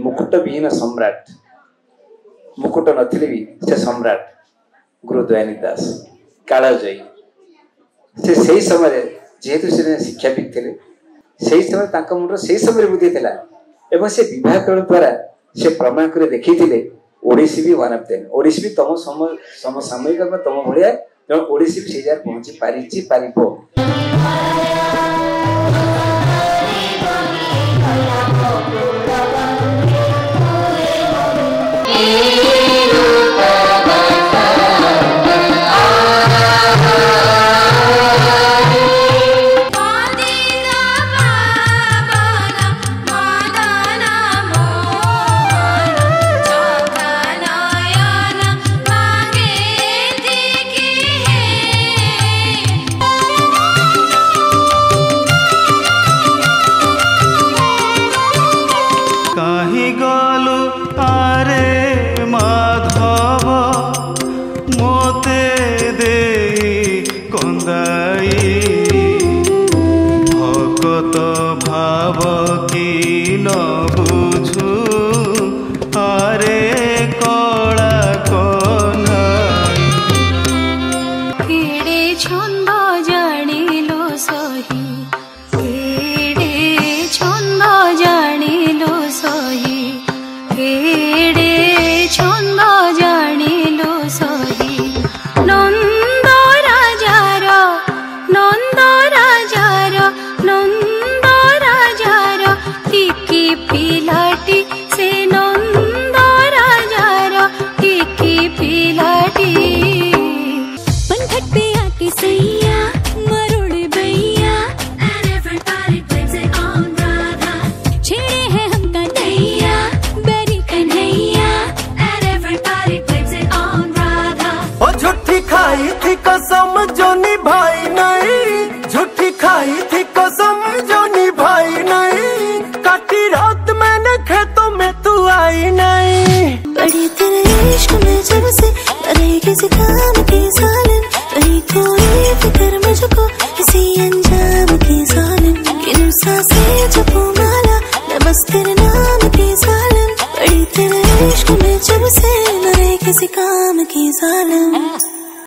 मुकुट विहीन सम्राट मुकुट नथिले भी से सम्राट गुरु दयानिधि दास कालजयी से सही समय जेहेतु से शिक्षाविद थे से समय मुंड से समय बुद्धि था एवं से विवाहकरण द्वारा से प्रमाण कर देखी ओडिसी भी वन ऑफ देम ओडिसी भी तुम समसामयिक तुम भाया जब ओडिसी भी से जगह पहुंची पारि तेरे इश्क में जब से मरे किसी काम की जालिम।